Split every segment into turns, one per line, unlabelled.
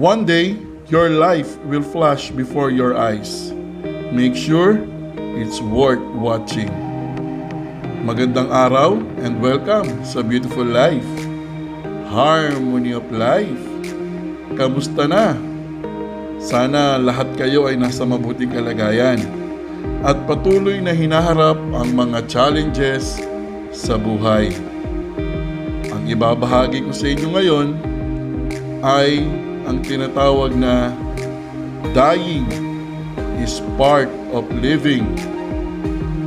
One day, your life will flash before your eyes. Make sure it's worth watching. Magandang araw and welcome sa Beautiful Life. Harmony of Life. Kamusta na? Sana lahat kayo ay nasa mabuting kalagayan at patuloy na hinaharap ang mga challenges sa buhay. Ang ibabahagi ko sa inyo ngayon ay ang tinatawag na dying is part of living.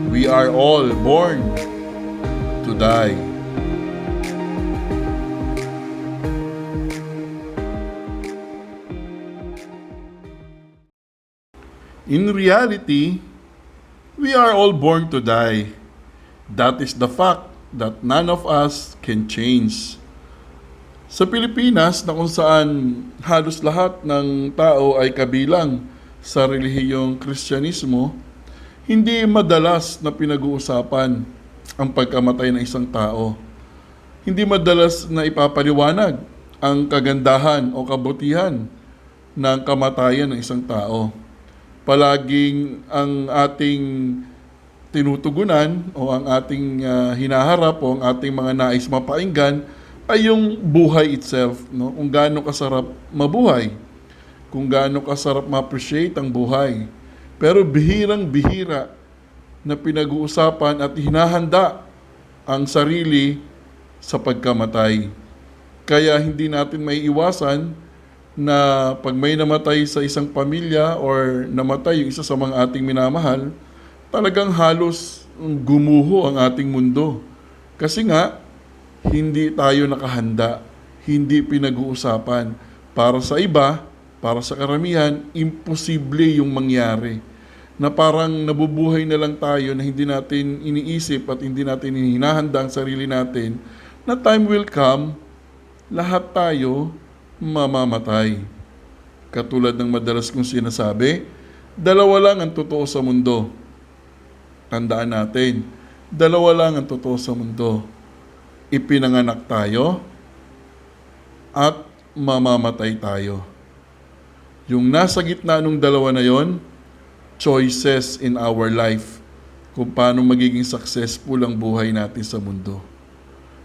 We are all born to die. In reality, we are all born to die. That is the fact that none of us can change. Sa Pilipinas na kung saan halos lahat ng tao ay kabilang sa relihiyong Kristyanismo, hindi madalas na pinag-uusapan ang pagkamatay ng isang tao. Hindi madalas na ipapaliwanag ang kagandahan o kabutihan ng kamatayan ng isang tao. Palaging ang ating tinutugunan o ang ating hinaharap o ang ating mga nais mapainggan ay yung buhay itself, no? Kung gaano kasarap mabuhay, kung gaano kasarap ma-appreciate ang buhay. Pero bihirang-bihira na pinag-uusapan at hinahanda ang sarili sa pagkamatay. Kaya hindi natin maiiwasan na pag may namatay sa isang pamilya or namatay yung isa sa mga ating minamahal, talagang halos gumuho ang ating mundo. Kasi nga, hindi tayo nakahanda, hindi pinag-uusapan. Para sa iba, para sa karamihan, imposible yung mangyari. Na parang nabubuhay na lang tayo na hindi natin iniisip at hindi natin hinahanda ang sarili natin na time will come, lahat tayo mamamatay. Katulad ng madalas kong sinasabi, dalawa lang ang totoo sa mundo. Tandaan natin, dalawa lang ang totoo sa mundo. Ipinanganak tayo at mamamatay tayo. Yung nasa gitna ng dalawa na yon, choices in our life kung paano magiging successful ang buhay natin sa mundo.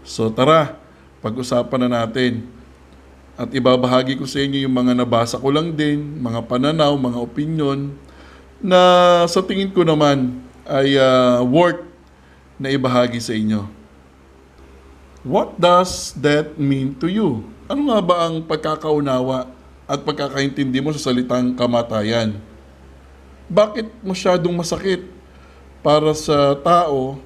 So tara, pag-usapan na natin. At ibabahagi ko sa inyo yung mga nabasa ko lang din, mga pananaw, mga opinion, na sa tingin ko naman ay worth na ibahagi sa inyo. What does that mean to you? Ano nga ba ang pagkakaunawa at pagkakaintindi mo sa salitang kamatayan? Bakit masyadong masakit para sa tao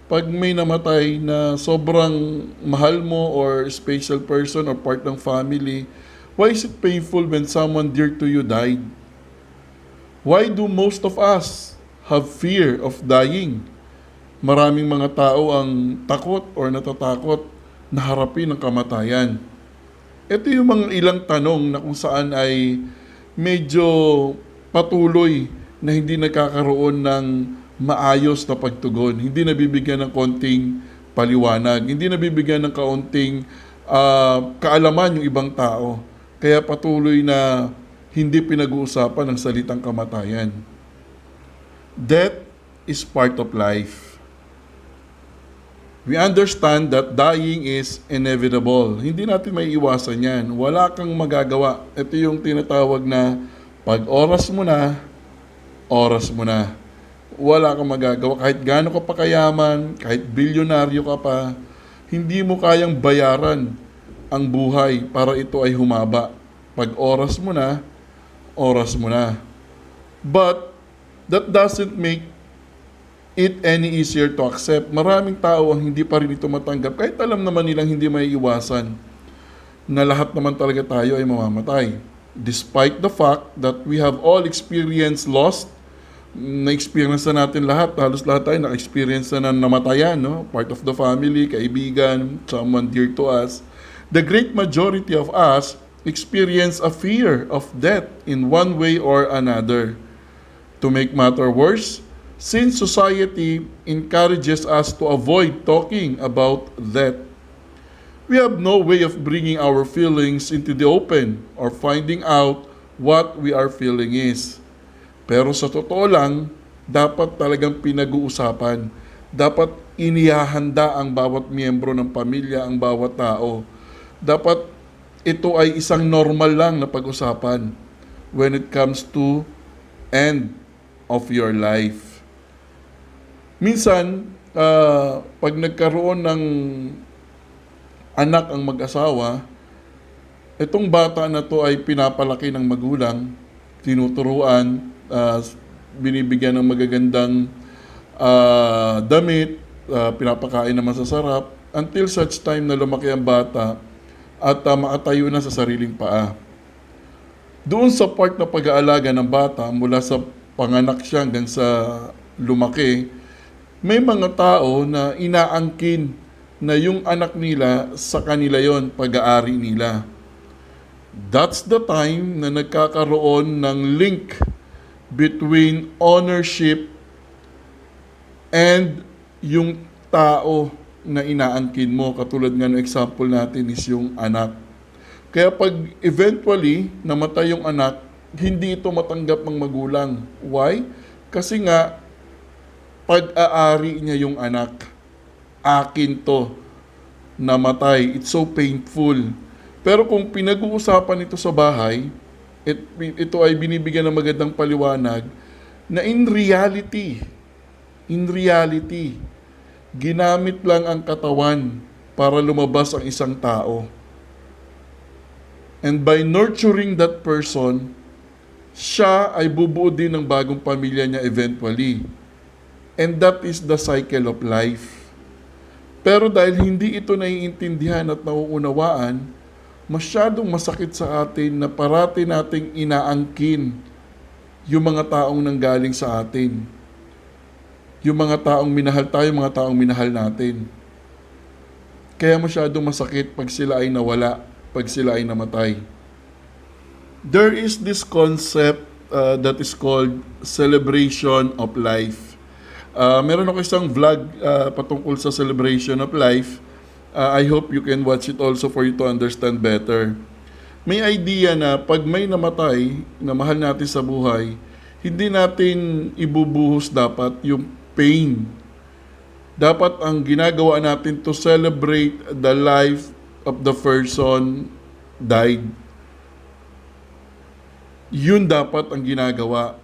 pag may namatay na sobrang mahal mo or special person or part ng family? Why is it painful when someone dear to you died? Why do most of us have fear of dying? Maraming mga tao ang takot or natatakot na harapin ang kamatayan. Ito yung mga ilang tanong na kung saan ay medyo patuloy na hindi nagkakaroon ng maayos na pagtugon. Hindi nabibigyan ng konting paliwanag. Hindi nabibigyan ng kaunting kaalaman yung ibang tao. Kaya patuloy na hindi pinag-uusapan ang salitang kamatayan. Death is part of life. We understand that dying is inevitable. Hindi natin may iwasan yan. Wala kang magagawa. Ito yung tinatawag na pag oras mo na, oras mo na. Wala kang magagawa. Kahit gaano ka pa kayaman, kahit bilyonaryo ka pa, hindi mo kayang bayaran ang buhay para ito ay humaba. Pag oras mo na, oras mo na. But that doesn't make it any easier to accept. Maraming tao ang hindi pa rin ito matanggap kahit alam naman nilang hindi may iwasan na lahat naman talaga tayo ay mamamatay. Despite the fact that we have all experienced loss, na-experience na natin lahat, halos lahat tayo na-experience na namatayan, no? Part of the family, kaibigan, someone dear to us. The great majority of us experience a fear of death in one way or another. To make matter worse, since society encourages us to avoid talking about death, We have no way of bringing our feelings into the open or finding out what we are feeling is. Pero sa totoo lang, dapat talagang pinag-uusapan. Dapat inihahanda ang bawat miyembro ng pamilya, ang bawat tao. Dapat ito ay isang normal lang na pag-usapan when it comes to end of your life. Minsan, pag nagkaroon ng anak ang mag-asawa, itong bata na to ay pinapalaki ng magulang, tinuturuan, binibigyan ng magagandang damit, pinapakain na masasarap, until such time na lumaki ang bata at makatayo na sa sariling paa. Doon sa part na pag-aalaga ng bata, mula sa panganak siya hanggang sa lumaki, may mga tao na inaangkin na yung anak nila sa kanila yon, pag-aari nila. That's the time na nagkakaroon ng link between ownership and yung tao na inaangkin mo. Katulad nga ng example natin is yung anak. Kaya pag eventually namatay yung anak, hindi ito matanggap ng magulang. Why? Kasi nga, pag-aari niya yung anak. Akin to, namatay. It's so painful. Pero kung pinag-uusapan ito sa bahay, ito ay binibigyan ng magandang paliwanag na in reality, ginamit lang ang katawan para lumabas ang isang tao. And by nurturing that person, siya ay bubuo din ng bagong pamilya niya eventually. And that is the cycle of life. Pero dahil hindi ito naiintindihan at nauunawaan, masyadong masakit sa atin na parati nating inaangkin yung mga taong nanggaling sa atin. Yung mga taong minahal tayo, mga taong minahal natin. Kaya masyadong masakit pag sila ay nawala, pag sila ay namatay. There is this concept that is called celebration of life. Meron ako isang vlog patungkol sa celebration of life. I hope you can watch it also for you to understand better. May idea na pag may namatay na mahal natin sa buhay, hindi natin ibubuhos dapat yung pain. Dapat ang ginagawa natin to celebrate the life of the person died. Yun dapat ang ginagawa.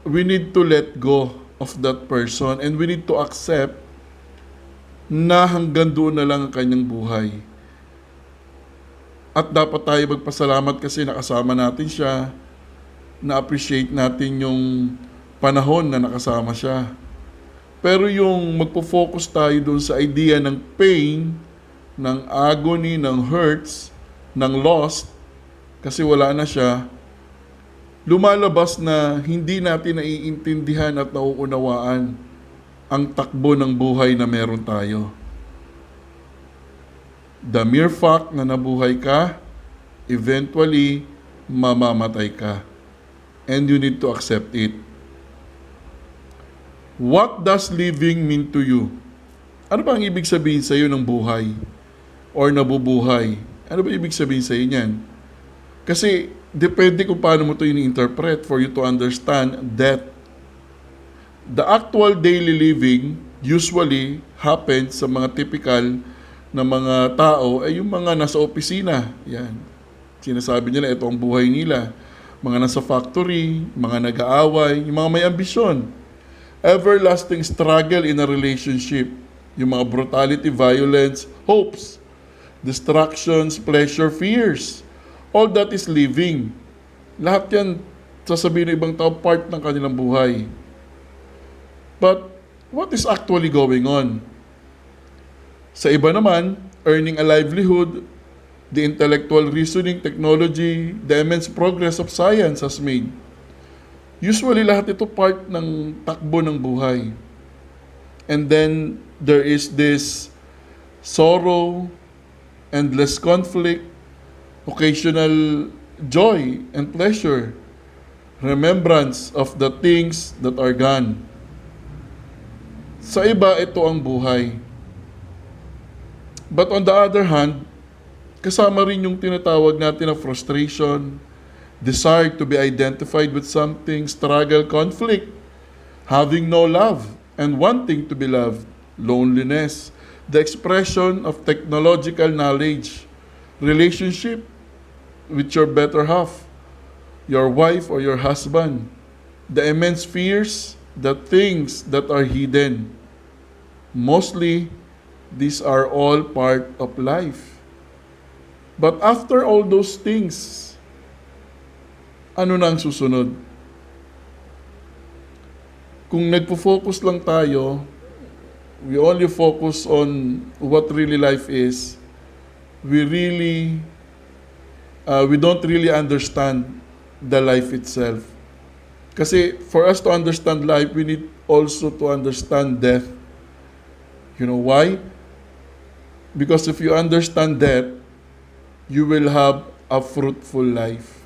We need to let go of that person and we need to accept na hanggang doon na lang ang kanyang buhay. At dapat tayo magpasalamat kasi nakasama natin siya, na-appreciate natin yung panahon na nakasama siya. Pero yung magpo-focus tayo doon sa idea ng pain, ng agony, ng hurts, ng loss, kasi wala na siya, lumalabas na hindi natin naiintindihan at nauunawaan ang takbo ng buhay na meron tayo. The mere fact na nabuhay ka, eventually, mamamatay ka. And you need to accept it. What does living mean to you? Ano ba ang ibig sabihin sa iyo ng buhay? Or nabubuhay? Ano ba ibig sabihin sa iyo niyan? Kasi depende kung paano mo ito ini-interpret for you to understand that the actual daily living usually happens sa mga typical na mga tao ay yung mga nasa opisina. Yan. Sinasabi nila ito ang buhay nila. Mga nasa factory, mga nag-aaway, yung mga may ambisyon. Everlasting struggle in a relationship. Yung mga brutality, violence, hopes, distractions, pleasure, fears. All that is living. Lahat yan, sasabihin ng ibang tao, part ng kanilang buhay. But, what is actually going on? Sa iba naman, earning a livelihood, the intellectual reasoning, technology, the immense progress of science has made. Usually, lahat ito part ng takbo ng buhay. And then, there is this sorrow, endless conflict, occasional joy and pleasure, remembrance of the things that are gone. Sa iba, ito ang buhay. But on the other hand, kasama rin yung tinatawag natin na frustration, desire to be identified with something, struggle, conflict, having no love, and wanting to be loved, loneliness, the expression of technological knowledge, relationship with your better half, your wife or your husband, the immense fears, the things that are hidden. Mostly, these are all part of life. But after all those things, ano na ang susunod? Kung nagpo-focus lang tayo, we only focus on what really life is, we don't really understand the life itself. Kasi for us to understand life, we need also to understand death. You know why? Because if you understand death, you will have a fruitful life.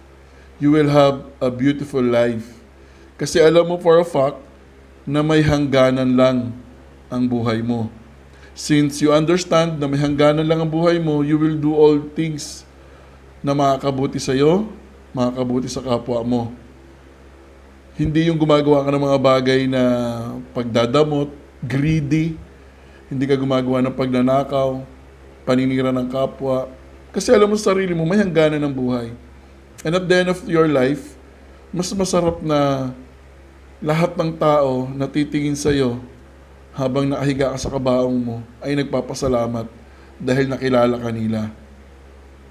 You will have a beautiful life. Kasi alam mo for a fact na may hangganan lang ang buhay mo. Since you understand na may hangganan lang ang buhay mo, you will do all things na makakabuti sa iyo, makakabuti sa kapwa mo. Hindi yung gumagawa ka ng mga bagay na pagdadamot, greedy, hindi ka gumagawa ng pagnanakaw, paninira ng kapwa. Kasi alam mo sa sarili mo, may hangganan ng buhay. And at the end of your life, mas masarap na lahat ng tao na titingin sa iyo habang nakahiga ka sa kabaong mo ay nagpapasalamat dahil nakilala ka nila.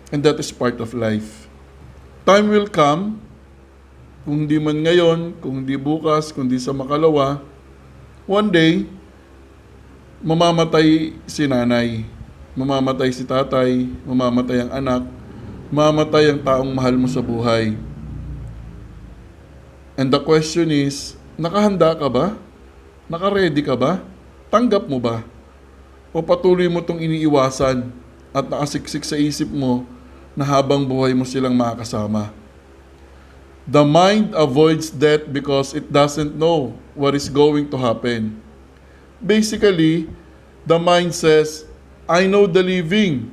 And that is part of life. Time will come, kung di man ngayon, kung di bukas, kung di sa makalawa, one day, mamamatay si nanay, mamamatay si tatay, mamamatay ang anak, mamamatay ang taong mahal mo sa buhay. And the question is, nakahanda ka ba? Naka-ready ka ba? Tanggap mo ba? O patuloy mo itong iniiwasan at nakasiksik sa isip mo na habang buhay mo silang makakasama? The mind avoids death because it doesn't know what is going to happen. Basically, the mind says, I know the living.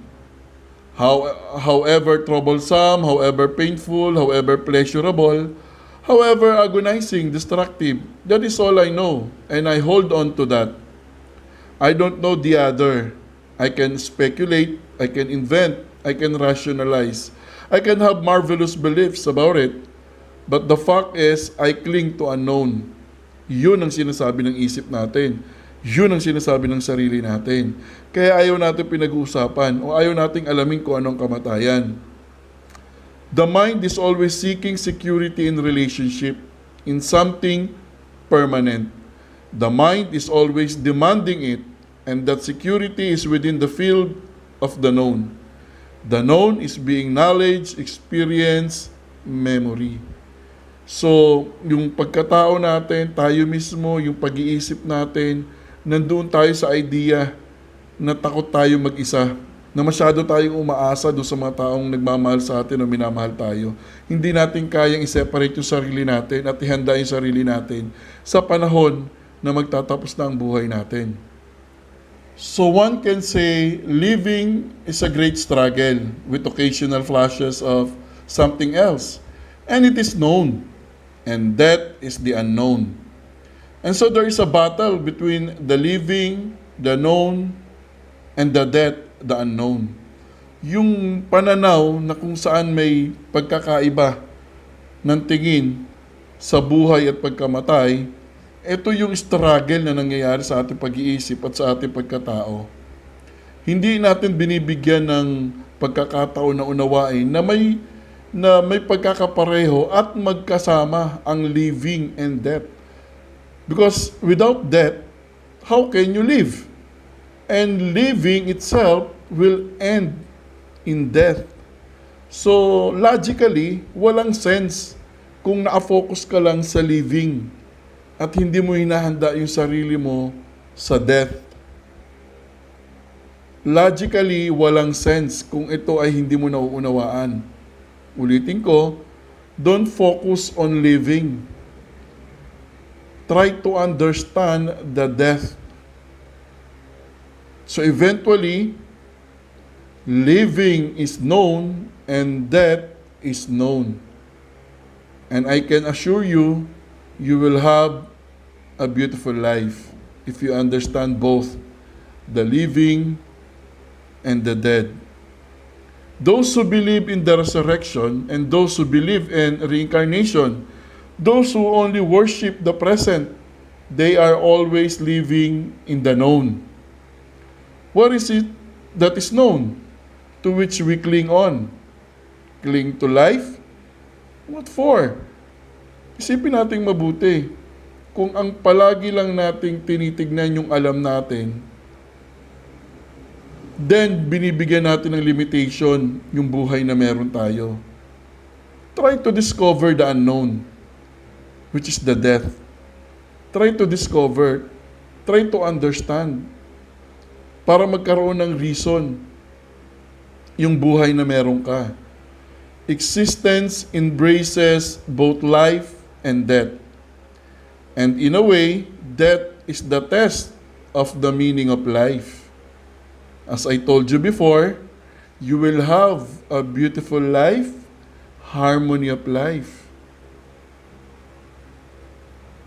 However troublesome, however painful, however pleasurable, however agonizing, destructive, that is all I know, and I hold on to that. I don't know the other. I can speculate, I can invent, I can rationalize, I can have marvelous beliefs about it, but the fact is, I cling to unknown. Yun ang sinasabi ng isip natin. Yun ang sinasabi ng sarili natin. Kaya ayaw natin pinag-uusapan o ayaw nating alamin kung anong kamatayan. The mind is always seeking security in relationship, in something permanent. The mind is always demanding it, and that security is within the field of the known. The known is being knowledge, experience, memory. So, yung pagkatao natin, tayo mismo, yung pag-iisip natin, nandoon tayo sa idea na takot tayo mag-isa, na masyado tayong umaasa doon sa mga taong nagmamahal sa atin o minamahal tayo. Hindi natin kayang i-separate yung sarili natin at ihanda yung sarili natin sa panahon na magtatapos na ang buhay natin. So one can say living is a great struggle with occasional flashes of something else. And it is known. And death is the unknown. And so there is a battle between the living, the known, and the death, the unknown. Yung pananaw na kung saan may pagkakaiba ng tingin sa buhay at pagkamatay, ito yung struggle na nangyayari sa ating pag-iisip at sa ating pagkatao. Hindi natin binibigyan ng pagkakataon na unawain na may pagkakapareho at magkasama ang living and death. Because without death, how can you live? And living itself will end in death. So, logically, walang sense kung nakafocus ka lang sa living at hindi mo hinahanda yung sarili mo sa death. Logically, walang sense kung ito ay hindi mo nauunawaan. Ulitin ko, don't focus on living. Try to understand the death. So eventually, Living is known and death is known. And I can assure you, you will have a beautiful life if you understand both the living and the dead. Those who believe in the resurrection and those who believe in reincarnation, those who only worship the present, they are always living in the known. What is it that is known to which we cling on? Cling to life? What for? Isipin natin mabuti. Kung ang palagi lang nating tinitignan yung alam natin, then binibigyan natin ng limitation yung buhay na meron tayo. Try to discover the unknown, which is the death. Try to discover, try to understand, para magkaroon ng reason yung buhay na meron ka. Existence embraces both life and death. And in a way, death is the test of the meaning of life. As I told you before, you will have a beautiful life, harmony of life.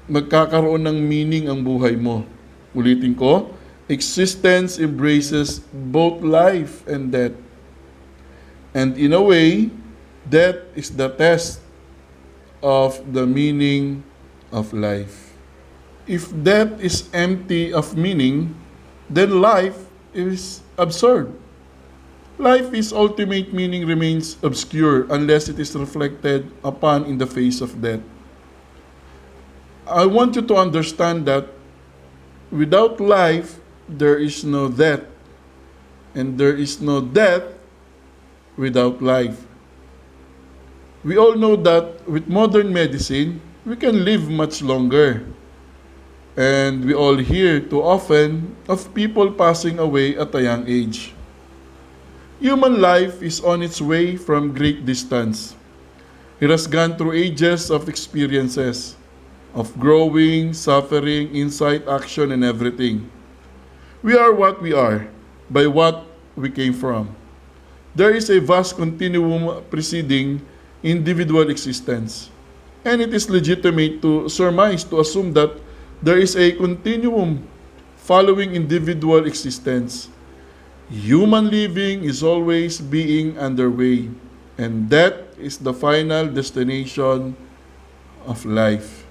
Magkakaroon ng meaning ang buhay mo. Ulitin ko, existence embraces both life and death. And in a way, death is the test of the meaning of life. If death is empty of meaning, then life is absurd. Life is ultimate meaning remains obscure unless it is reflected upon in the face of death. I want you to understand that without life, there is no death. And there is no death without life. We all know that with modern medicine, we can live much longer. And we all hear too often of people passing away at a young age. Human life is on its way from great distance. It has gone through ages of experiences, of growing, suffering, insight, action, and everything. We are what we are, by what we came from. There is a vast continuum preceding individual existence. And it is legitimate to surmise, to assume that there is a continuum following individual existence. Human living is always being underway, and death is the final destination of life.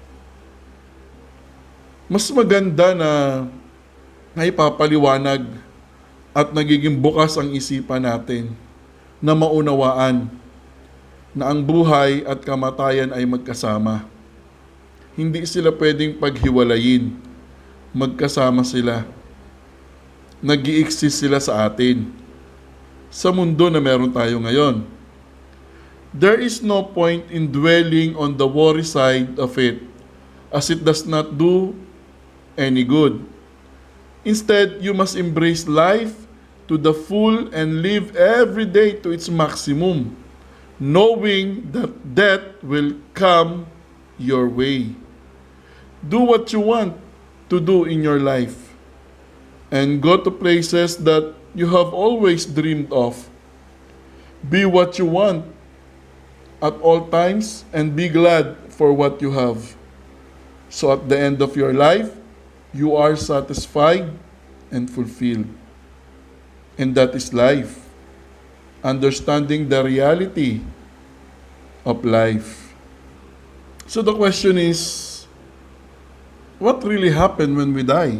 Mas maganda na naipapaliwanag at nagiging bukas ang isipan natin na maunawaan na ang buhay at kamatayan ay magkasama. Hindi sila pwedeng paghiwalayin. Magkasama sila. Nag-i-exist sila sa atin. Sa mundo na meron tayo ngayon. There is no point in dwelling on the worry side of it, as it does not do any good. Instead, you must embrace life to the full and live every day to its maximum, knowing that death will come your way. Do what you want to do in your life and go to places that you have always dreamed of. Be what you want at all times and be glad for what you have. So at the end of your life, you are satisfied and fulfilled. And that is life. Understanding the reality of life. So the question is, what really happened when we die?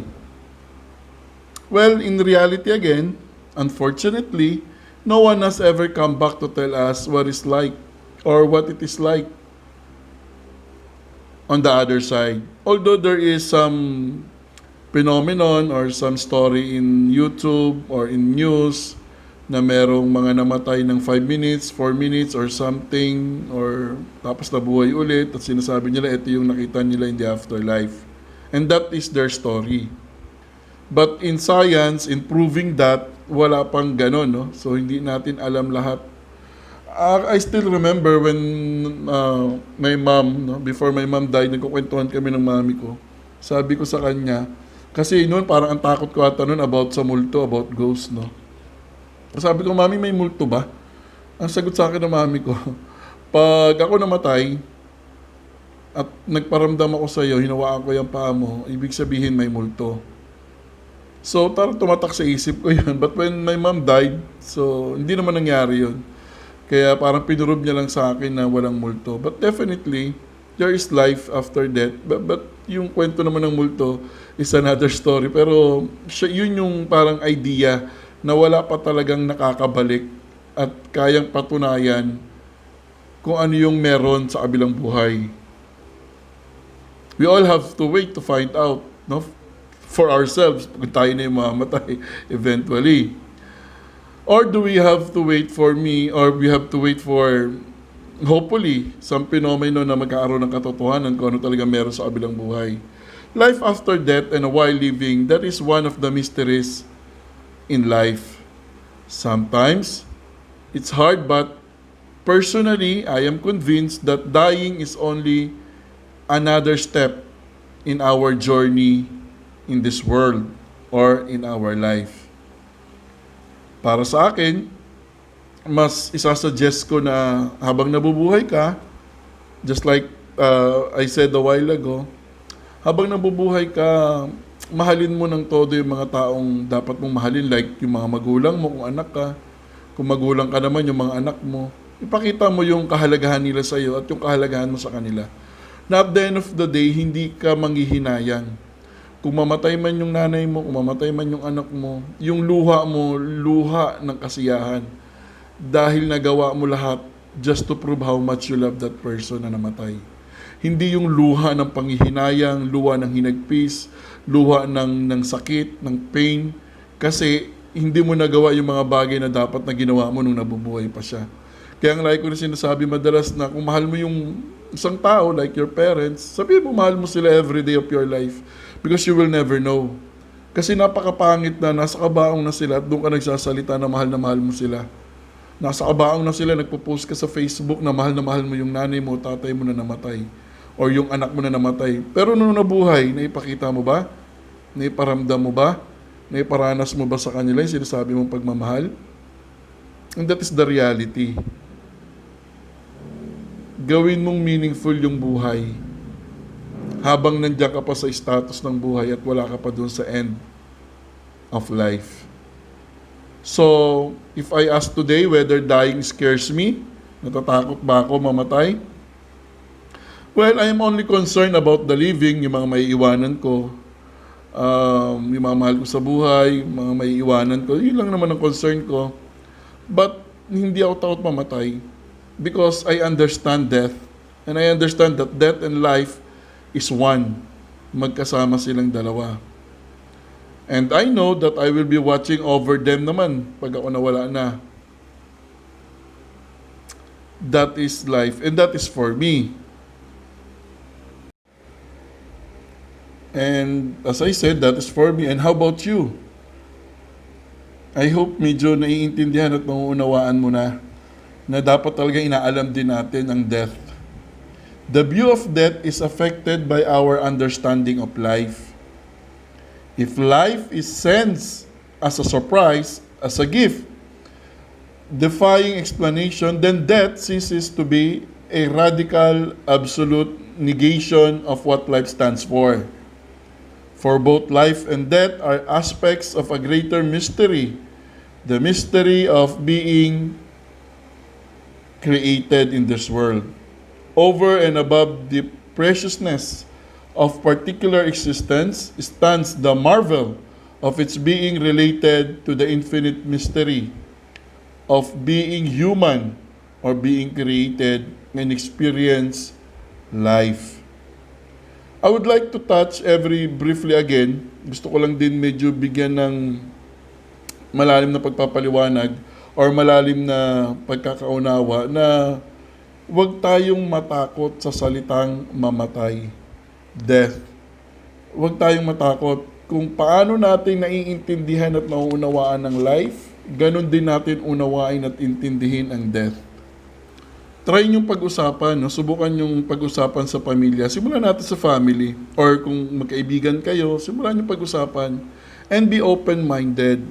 Well, in reality again, unfortunately, no one has ever come back to tell us what it's like or what it is like on the other side. Although there is some phenomenon or some story in YouTube or in news na merong mga namatay ng 5 minutes, 4 minutes or something, or tapos nabuhay ulit at sinasabi nila ito yung nakita nila in the afterlife. And that is their story. But in science, in proving that, wala pang ganon, no? So hindi natin alam lahat. I still remember when my mom, no, before my mom died, nagkukwentuhan kami ng mami ko. Sabi ko sa kanya, kasi noon parang ang takot ko ata noon about sa multo, about ghosts, no? Sabi ko, Mami, may multo ba? Ang sagot sa akin ng mami ko, pag ako namatay at nagparamdam ako sa iyo, hinawaan ko yung paa mo, ibig sabihin may multo. So, tumatak sa isip ko yun. But when my mom died, so, hindi naman nangyari yun. Kaya parang pinurob niya lang sa akin na walang multo. But definitely, there is life after death. But yung kwento naman ng multo is another story. Pero yun yung parang idea na wala pa talagang nakakabalik at kayang patunayan kung ano yung meron sa kabilang buhay. We all have to wait to find out, no? For ourselves, kung tayo na yung mamamatay eventually. Or do we have to wait for me, or we have to wait for, hopefully, some phenomenon na magkakaroon ng katotohanan kung ano talaga meron sa kabilang buhay. Life after death and while living, that is one of the mysteries in life. Sometimes, it's hard, but personally, I am convinced that dying is only another step in our journey in this world or in our life. Para sa akin, mas isasuggest ko na habang nabubuhay ka, just like I said a while ago, habang nabubuhay ka, mahalin mo ng todo yung mga taong dapat mong mahalin, like yung mga magulang mo kung anak ka, kung magulang ka naman yung mga anak mo, ipakita mo yung kahalagahan nila sa iyo at yung kahalagahan mo sa kanila. Na at the end of the day, hindi ka manghihinayang. Kung mamatay man yung nanay mo, kung mamatay man yung anak mo, yung luha mo, luha ng kasiyahan. Dahil nagawa mo lahat just to prove how much you love that person na namatay. Hindi yung luha ng panghihinayang, luha ng hinagpis, luha ng sakit, ng pain. Kasi hindi mo nagawa yung mga bagay na dapat na ginawa mo nung nabubuhay pa siya. Kaya ang like ko na sinasabi madalas na kung mahal mo yung isang tao like your parents, sabihin mo mahal mo sila every day of your life. Because you will never know. Kasi napakapangit na nasa kabaong na sila at doon ka nagsasalita na mahal mo sila. Nasa kabaong na sila, nagpo-post ka sa Facebook na mahal mo yung nanay mo, tatay mo na namatay. Or yung anak mo na namatay. Pero nung nabuhay, naipakita mo ba? Naiparamdam mo ba? Naiparanas mo ba sa kanila yung sinasabi mong pagmamahal? And that is the reality. Gawin mong meaningful yung buhay habang nandiyan ka pa sa status ng buhay at wala ka pa dun sa end of life. So, if I ask today whether dying scares me, natatakot ba ako mamatay? Well, I am only concerned about the living, yung mga maiiwanan ko, yung mga mahal ko sa buhay, mga maiiwanan ko, yun lang naman ang concern ko. But, hindi ako takot mamatay because I understand death. And I understand that death and life is one. Magkasama silang dalawa. And I know that I will be watching over them naman pag ako nawala na. That is life. And that is for me. And as I said, that is for me. And how about you? I hope medyo naiintindihan at nauunawaan mo na dapat talaga inaalam din natin ang death. The view of death is affected by our understanding of life. If life is sensed as a surprise, as a gift, defying explanation, then death ceases to be a radical, absolute negation of what life stands for. For both life and death are aspects of a greater mystery, the mystery of being created in this world. Over and above the preciousness of particular existence stands the marvel of its being related to the infinite mystery of being human or being created and experience life. I would like to touch briefly again. Gusto ko lang din medyo bigyan ng malalim na pagpapaliwanag or malalim na pagkakaunawa na huwag tayong matakot sa salitang mamatay, death. Huwag tayong matakot. Kung paano natin naiintindihan at nauunawaan ang life, ganun din natin unawain at intindihin ang death. Try niyong pag-usapan, no? Subukan yung pag-usapan sa pamilya. Simulan natin sa family. Or kung magkaibigan kayo, simulan yung pag-usapan. And be open-minded.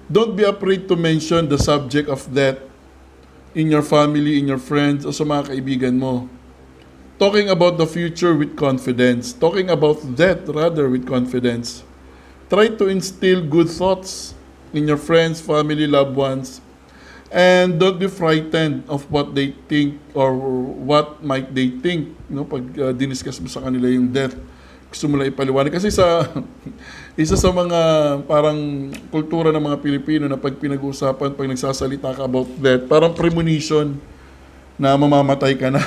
Don't be afraid to mention the subject of death in your family, in your friends, o sa mga kaibigan mo. Talking about the future with confidence. Talking about death, rather, with confidence. Try to instill good thoughts in your friends, family, loved ones. And don't be frightened of what they think or what might they think. Pag diniscuss mo sa kanila yung death, gusto mo lang ipaliwanag. Kasi isa sa mga parang kultura ng mga Pilipino na pag pinag-uusapan, pag nagsasalita ka about death, parang premonition na mamamatay ka na.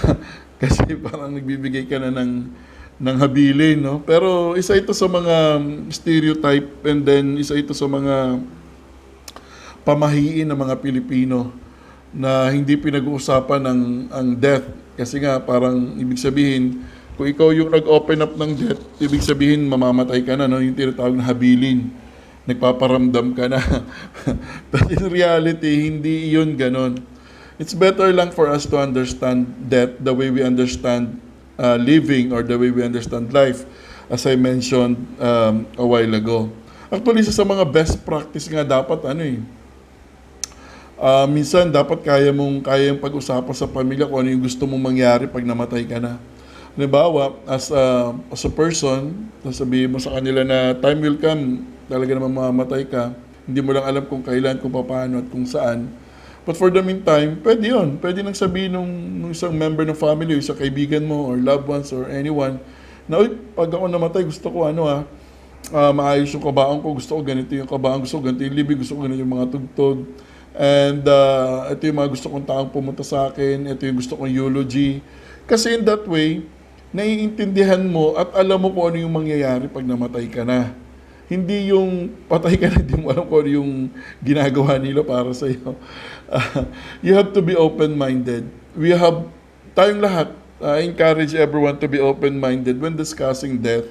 Kasi parang nagbibigay ka na ng habilin, no? Pero isa ito sa mga stereotype, and then isa ito sa mga pamahiin ng mga Pilipino na hindi pinag-uusapan ang death. Kasi nga parang ibig sabihin, kung ikaw yung nag-open up ng death, ibig sabihin mamamatay ka na, no? Yung tinatawag na habilin. Nagpaparamdam ka na. But in reality, hindi yun ganon. It's better lang for us to understand death the way we understand living, or the way we understand life, as I mentioned a while ago. Actually, isa sa mga best practice nga dapat minsan dapat kaya yung pag-usapan sa pamilya kung ano yung gusto mong mangyari pag namatay ka na. Halimbawa, as a person, sasabihin mo sa kanila na time will come, talaga naman mamamatay ka. Hindi mo lang alam kung kailan, kung paano, at kung saan. But for the meantime, pwede yun. Pwede nang sabihin nung isang member ng family, o isang kaibigan mo, or loved ones, or anyone, na, pag ako namatay, gusto ko maayos yung kabaong ko, gusto ko ganito yung kabaong, gusto ko ganito yung libig, gusto ko ganito yung mga tugtog. And ito yung mga gusto kong taong pumunta sa akin, ito yung gusto kong eulogy. Kasi in that way, naiintindihan mo at alam mo kung ano yung mangyayari pag namatay ka na. Hindi yung patay ka na, hindi mo alam kung ano yung ginagawa nila para sa iyo. You have to be open-minded. Tayong lahat, I encourage everyone to be open-minded when discussing death.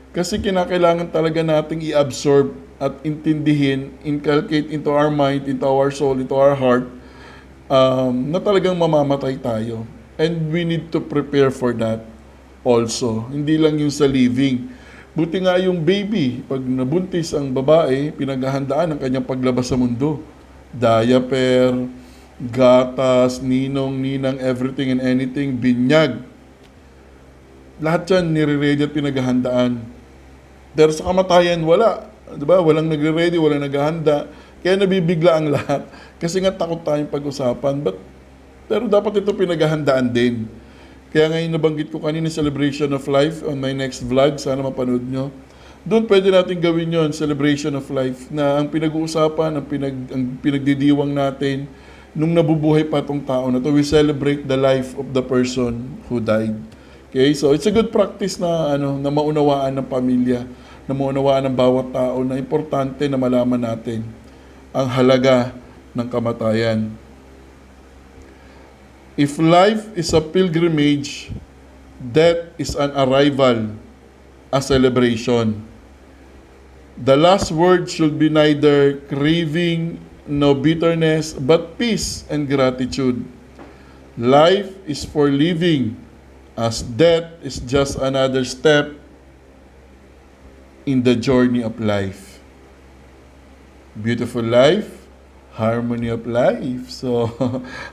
Kasi kinakailangan talaga nating i-absorb at intindihin, inculcate into our mind, into our soul, into our heart, na talagang mamamatay tayo. And we need to prepare for that also. Hindi lang yung sa living. Buti nga yung baby, pag nabuntis ang babae, pinaghahandaan ang kanyang paglabas sa mundo. Diaper, gatas, ninong, ninang, everything and anything, binyag. Lahat yan nire-ready at pinaghahandaan. Pero sa kamatayan, wala. Diba? Walang nagre-ready, walang naghahanda. Kaya nabibigla ang lahat. Kasi nga takot tayong pag-usapan. Pero dapat ito pinaghahandaan din. Kaya ngayon nabanggit ko kanina, celebration of life on my next vlog. Sana mapanood nyo. Doon pwede natin gawin yon, celebration of life. Na ang pinag-uusapan, ang pinagdidiwang natin, nung nabubuhay pa itong tao na to, we celebrate the life of the person who died. Okay? So it's a good practice na maunawaan ng pamilya, na maunawaan ng bawat tao, na importante na malaman natin ang halaga ng kamatayan. If life is a pilgrimage, death is an arrival, a celebration. The last word should be neither craving nor bitterness, but peace and gratitude. Life is for living, as death is just another step in the journey of life. Beautiful life, harmony of life. So,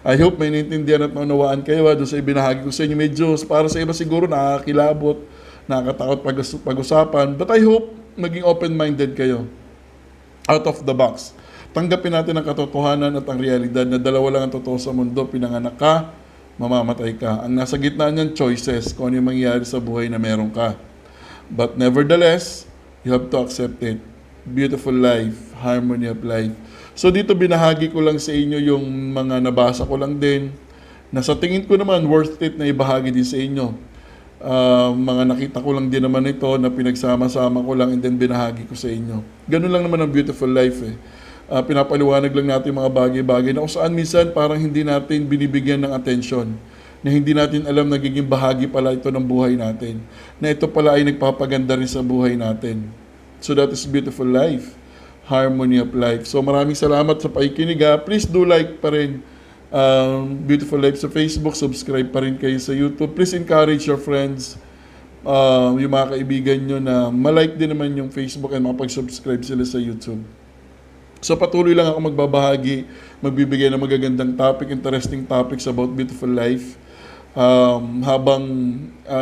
I hope may naintindihan at maunawaan kayo doon sa ibinahagi ko sa inyo. Medyo para sa iba siguro nakakilabot, nakakatakot pag-usapan. But I hope maging open-minded kayo. Out of the box. Tanggapin natin ang katotohanan at ang realidad na dalawa lang ang totoo sa mundo. Pinanganak ka, mamamatay ka. Ang nasa gitna niyan, choices kung ano yung mangyayari sa buhay na meron ka. But nevertheless, you have to accept it. Beautiful life, harmony of life. So dito binahagi ko lang sa inyo yung mga nabasa ko lang din, na sa tingin ko naman worth it na ibahagi din sa inyo. Mga nakita ko lang din naman ito na pinagsama-sama ko lang and then binahagi ko sa inyo. Ganun lang naman ang beautiful life pinapaliwanag lang natin mga bagay-bagay na kung saan minsan parang hindi natin binibigyan ng atensyon, na hindi natin alam nagiging bahagi pala ito ng buhay natin, na ito pala ay nagpapaganda rin sa buhay natin. So that is beautiful life, harmony of life. So maraming salamat sa pakikinig. Please do like pa rin Beautiful Life sa Facebook, subscribe pa rin kayo sa YouTube. Please encourage your friends, yung mga kaibigan nyo na malike din naman yung Facebook and makapag-subscribe sila sa YouTube. So patuloy lang ako magbabahagi, magbibigay ng magagandang topic, interesting topics about beautiful life. Habang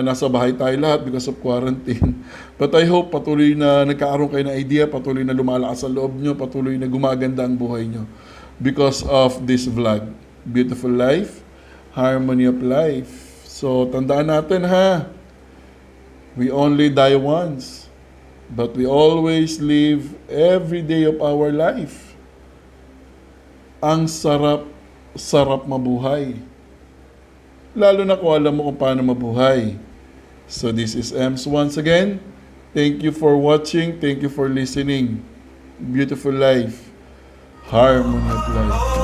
nasa bahay tayo lahat because of quarantine. But I hope patuloy na nagkakaroon kayo ng idea, patuloy na lumalakas ang loob nyo, patuloy na gumaganda ang buhay nyo because of this vlog. Beautiful life, harmony of life. So tandaan natin ha, we only die once, but we always live every day of our life. Ang sarap mabuhay. Lalo na kung alam mo kung paano mabuhay. So this is Ems once again. Thank you for watching. Thank you for listening. Beautiful life. Harmony of life.